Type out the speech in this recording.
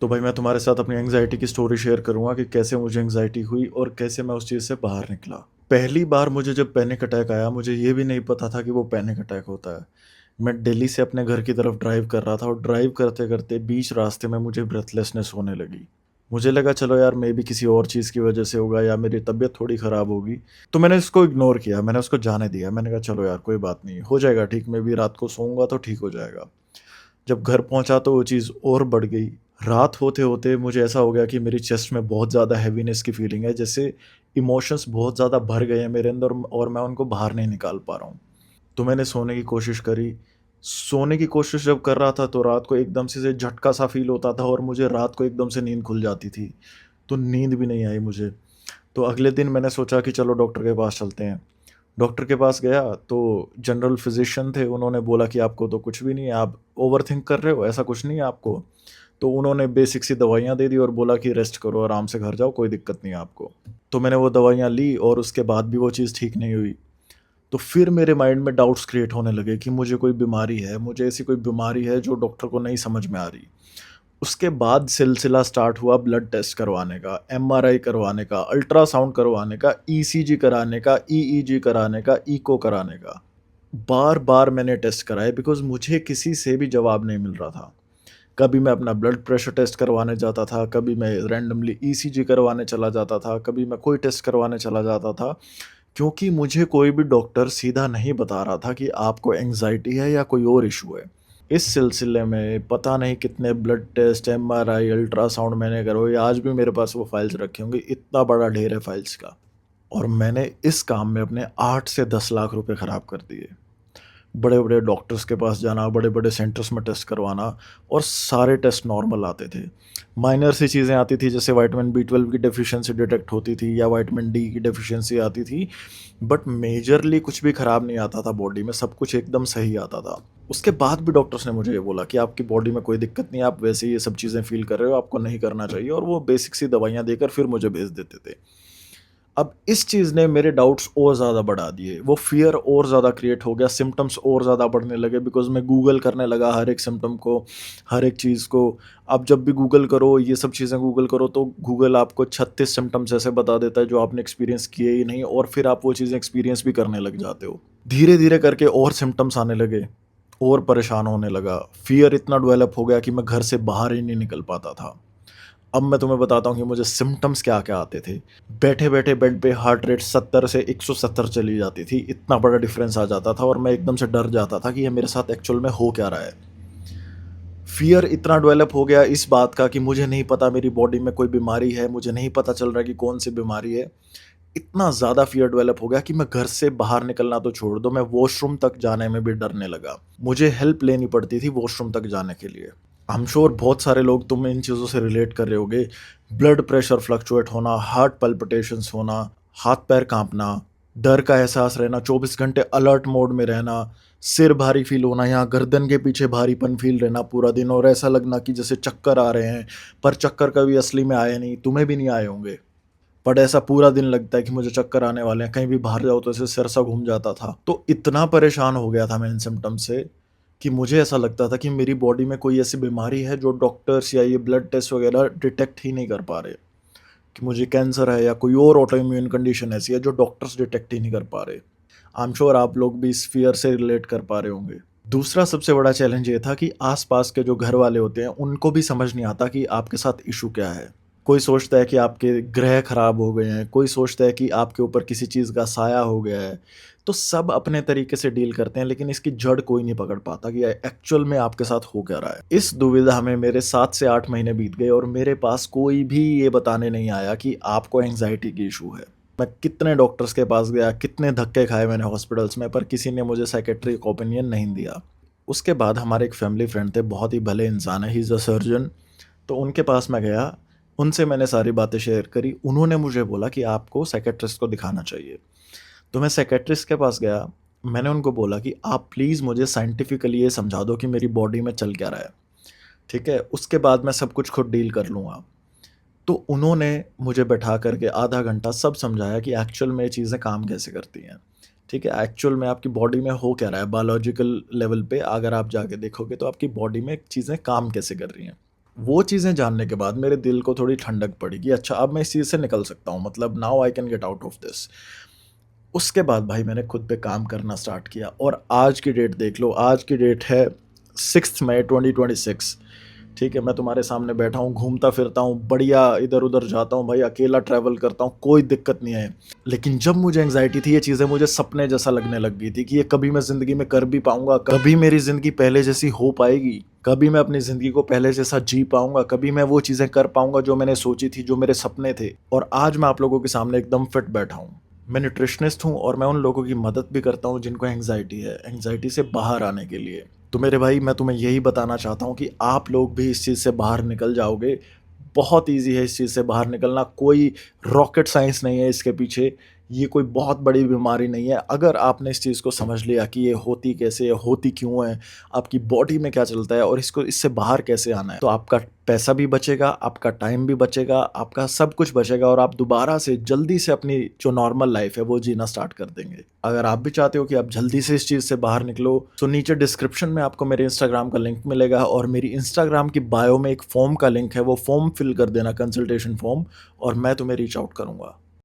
तो भाई मैं तुम्हारे साथ अपनी एंग्जायटी की स्टोरी शेयर करूँगा कि कैसे मुझे एंग्जायटी हुई और कैसे मैं उस चीज़ से बाहर निकला। पहली बार मुझे जब पैनिक अटैक आया, मुझे ये भी नहीं पता था कि वो पैनिक अटैक होता है। मैं दिल्ली से अपने घर की तरफ ड्राइव कर रहा था और ड्राइव करते-करते बीच रास्ते में मुझे ब्रेथलेसनेस होने लगी। मुझे लगा चलो यार मेबी किसी और चीज़ की वजह से होगा या मेरी तबीयत थोड़ी ख़राब होगी। तो मैंने इसको इग्नोर किया, मैंने उसको जाने दिया। मैंने कहा चलो यार कोई बात नहीं, हो जाएगा ठीक, मेबी रात को सोऊँगा तो ठीक हो जाएगा। जब घर पहुँचा तो वो चीज़ और बढ़ गई। रात होते-होते मुझे ऐसा हो गया कि मेरी चेस्ट में बहुत ज़्यादा हेवीनेस की फीलिंग है, जैसे इमोशंस बहुत ज़्यादा भर गए हैं मेरे अंदर और मैं उनको बाहर नहीं निकाल पा रहा हूँ। तो मैंने सोने की कोशिश करी। सोने की कोशिश जब कर रहा था तो रात को एकदम से झटका सा फ़ील होता था और मुझे रात को एकदम से नींद खुल जाती थी। तो नींद भी नहीं आई मुझे। तो अगले दिन मैंने सोचा कि चलो डॉक्टर के पास चलते हैं। डॉक्टर के पास गया तो जनरल फ़िज़िशियन थे, उन्होंने बोला कि आपको तो कुछ भी नहीं है, आप ओवरथिंक कर रहे हो, ऐसा कुछ नहीं है आपको। तो उन्होंने बेसिक सी दवाइयाँ दे दी और बोला कि रेस्ट करो, आराम से घर जाओ, कोई दिक्कत नहीं है आपको। तो मैंने वो दवाइयाँ ली और उसके बाद भी वो चीज़ ठीक नहीं हुई। तो फिर मेरे माइंड में डाउट्स क्रिएट होने लगे कि मुझे कोई बीमारी है, मुझे ऐसी कोई बीमारी है जो डॉक्टर को नहीं समझ में आ रही। उसके बाद सिलसिला स्टार्ट हुआ ब्लड टेस्ट करवाने का, एमआरआई करवाने का, अल्ट्रासाउंड करवाने का, ईसीजी कराने का, ईईजी कराने का, इको कराने का। बार-बार मैंने टेस्ट कराए बिकॉज़ मुझे किसी से भी जवाब नहीं मिल रहा था। कभी मैं अपना ब्लड प्रेशर टेस्ट करवाने जाता था, कभी मैं रैंडमली ईसीजी करवाने चला जाता था, कभी मैं कोई टेस्ट करवाने चला जाता था, क्योंकि मुझे कोई भी डॉक्टर सीधा नहीं बता रहा था कि आपको एंग्ज़ायटी है या कोई और इश्यू है। इस सिलसिले में पता नहीं कितने ब्लड टेस्ट, एमआरआई, अल्ट्रासाउंड मैंने करवाए, आज भी मेरे पास वो फाइल्स रखे होंगे, इतना बड़ा ढेर है फाइल्स का। और मैंने इस काम में अपने 8 से 10 लाख रुपए ख़राब कर दिए। बड़े-बड़े डॉक्टर्स के पास जाना, बड़े-बड़े सेंटर्स में टेस्ट करवाना और सारे टेस्ट नॉर्मल आते थे। माइनर सी चीज़ें आती थी जैसे विटामिन बी12 की डेफ़िशिएंसी डिटेक्ट होती थी या विटामिन डी की डेफ़िशिएंसी आती थी, बट मेजरली कुछ भी ख़राब नहीं आता था बॉडी में, सब कुछ एकदम सही आता था। उसके बाद भी डॉक्टर्स ने मुझे ये बोला कि आपकी बॉडी में कोई दिक्कत नहीं है, आप वैसे ही ये सब चीज़ें फ़ील कर रहे हो, आपको नहीं करना चाहिए, और वो बेसिक सी दवाइयाँ देकर फिर मुझे भेज देते थे। अब इस चीज़ ने मेरे डाउट्स और ज़्यादा बढ़ा दिए। वो फ़ियर और ज़्यादा क्रिएट हो गया, सिम्पटम्स और ज़्यादा बढ़ने लगे बिकॉज़ मैं गूगल करने लगा हर एक सिम्पटम को, हर एक चीज़ को। आप जब भी गूगल करो, ये सब चीज़ें गूगल करो तो गूगल आपको 36 सिम्पटम्स ऐसे बता देता है जो आपने एक्सपीरियंस किए ही नहीं, और फिर आप वो चीज़ें एक्सपीरियंस भी करने लग जाते हो। धीरे-धीरे करके और सिम्पटम्स आने लगे, और परेशान होने लगा। फ़ियर इतना डेवलप हो गया कि मैं घर से बाहर ही नहीं निकल पाता था। अब मैं तुम्हें बताता हूँ कि मुझे सिम्पटम्स क्या-क्या आते थे। बैठे-बैठे बेड पे हार्ट रेट 70 से 170 चली जाती थी, इतना बड़ा डिफ़रेंस आ जाता था और मैं एकदम से डर जाता था कि ये मेरे साथ एक्चुअल में हो क्या रहा है। फ़ियर इतना डेवलप हो गया इस बात का कि मुझे नहीं पता मेरी बॉडी में कोई बीमारी है, मुझे नहीं पता चल रहा है कि कौन-सी बीमारी है। इतना ज़्यादा फ़ियर डेवलप हो गया कि मैं घर से बाहर निकलना तो छोड़ दो, मैं वॉशरूम तक जाने में भी डरने लगा। मुझे हेल्प लेनी पड़ती थी वॉशरूम तक जाने के लिए। आई एम श्योर बहुत सारे लोग तुम इन चीज़ों से रिलेट कर रहे होगे। ब्लड प्रेशर फ्लक्चुएट होना, हार्ट पल्पिटेशंस होना, हाथ-पैर काँपना, डर का एहसास रहना, 24 घंटे अलर्ट मोड में रहना, सिर भारी फ़ील होना, यहाँ गर्दन के पीछे भारीपन फ़ील रहना पूरा दिन और ऐसा लगना कि जैसे चक्कर आ रहे हैं, पर चक्कर कभी असली में आए नहीं, तुम्हें भी नहीं आए होंगे। बट ऐसा पूरा दिन लगता है कि मुझे चक्कर आने वाले हैं, कहीं भी बाहर जाओ तो ऐसे सिर सा घूम जाता था। तो इतना परेशान हो गया था मैं इन सिम्पटम्स से कि मुझे ऐसा लगता था कि मेरी बॉडी में कोई ऐसी बीमारी है जो डॉक्टर्स या ये ब्लड टेस्ट वगैरह डिटेक्ट ही नहीं कर पा रहे, कि मुझे कैंसर है या कोई और ऑटो इम्यून कंडीशन ऐसी है जो डॉक्टर्स डिटेक्ट ही नहीं कर पा रहे। आई एम श्योर आप लोग भी इस फ़ियर से रिलेट कर पा रहे होंगे। दूसरा सबसे बड़ा चैलेंज ये था कि आस-पास के जो घर वाले होते हैं, उनको भी समझ नहीं आता कि आपके साथ इश्यू क्या है। कोई सोचता है कि आपके ग्रह खराब हो गए हैं, कोई सोचता है कि आपके ऊपर किसी चीज़ का साया हो गया है। तो सब अपने तरीके से डील करते हैं, लेकिन इसकी जड़ कोई नहीं पकड़ पाता कि एक्चुअल में आपके साथ हो क्या रहा है। इस दुविधा में मेरे 7 से 8 महीने बीत गए और मेरे पास कोई भी ये बताने नहीं आया कि आपको एंग्ज़ायटी की इश्यू है। मैं कितने डॉक्टर्स के पास गया, कितने धक्के खाए मैंने हॉस्पिटल्स में, पर किसी ने मुझे साइकियाट्रिक ओपिनियन नहीं दिया। उसके बाद हमारे एक फैमिली फ्रेंड थे, बहुत ही भले इंसान है, ही इज़ अ सर्जन। तो उनके पास मैं गया, उनसे मैंने सारी बातें शेयर करी। उन्होंने मुझे बोला कि आपको साइकियाट्रिस्ट को दिखाना चाहिए। तो मैं साइकियाट्रिस्ट के पास गया, मैंने उनको बोला कि आप प्लीज़ मुझे साइंटिफिकली ये समझा दो कि मेरी बॉडी में चल क्या रहा है, ठीक है? उसके बाद मैं सब कुछ खुद डील कर लूँगा। तो उन्होंने मुझे बैठा कर के आधा घंटा सब समझाया कि एक्चुअल में ये चीज़ें काम कैसे करती हैं, ठीक है? एक्चुअल में आपकी बॉडी में हो क्या रहा है, बायोलॉजिकल लेवल पे अगर आप जाके देखोगे तो आपकी बॉडी में चीज़ें काम कैसे कर रही हैं। वो चीज़ें जानने के बाद मेरे दिल को थोड़ी ठंडक पड़ी कि अच्छा अब मैं इस चीज़ से निकल सकता हूँ, मतलब now I can get out of this. उसके बाद भाई मैंने खुद पे काम करना स्टार्ट किया और आज की डेट देख लो, आज की डेट है 6 मई 2026। ठीक है, मैं तुम्हारे सामने बैठा हूँ, घूमता फिरता हूँ, बढ़िया इधर-उधर जाता हूँ भाई, अकेला ट्रैवल करता हूँ, कोई दिक्कत नहीं है। लेकिन जब मुझे एंग्ज़ायटी थी, ये चीज़ें मुझे सपने जैसा लगने लग गई थी कि ये कभी मैं ज़िंदगी में कर भी पाऊँगा, कभी मेरी ज़िंदगी पहले जैसी हो पाएगी, कभी मैं अपनी ज़िंदगी को पहले जैसा जी पाऊँगा, कभी मैं वो चीज़ें कर पाऊँगा जो मैंने सोची थी, जो मेरे सपने थे। और आज मैं आप लोगों के सामने एकदम फिट बैठा हूँ। मैं न्यूट्रिशनिस्ट हूँ और मैं उन लोगों की मदद भी करता हूँ जिनको एंग्ज़ायटी है, एंग्ज़ायटी से बाहर आने के लिए। तो मेरे भाई मैं तुम्हें यही बताना चाहता हूँ कि आप लोग भी इस चीज़ से बाहर निकल जाओगे। बहुत ईज़ी है इस चीज़ से बाहर निकलना, कोई रॉकेट साइंस नहीं है इसके पीछे। ये कोई बहुत बड़ी बीमारी नहीं है। अगर आपने इस चीज़ को समझ लिया कि ये होती कैसे है, होती क्यों है, आपकी बॉडी में क्या चलता है और इसको इससे बाहर कैसे आना है, तो आपका पैसा भी बचेगा, आपका टाइम भी बचेगा, आपका सब कुछ बचेगा और आप दोबारा से जल्दी से अपनी जो नॉर्मल लाइफ़ है वो जीना स्टार्ट कर देंगे। अगर आप भी चाहते हो कि आप जल्दी से इस चीज़ से बाहर निकलो, तो नीचे डिस्क्रिप्शन में आपको मेरे इंस्टाग्राम का लिंक मिलेगा और मेरी इंस्टाग्राम की बायो में एक फॉर्म का लिंक है, वो फॉर्म फिल कर देना, कंसल्टेशन फॉर्म, और मैं तुम्हें रीच आउट करूँगा।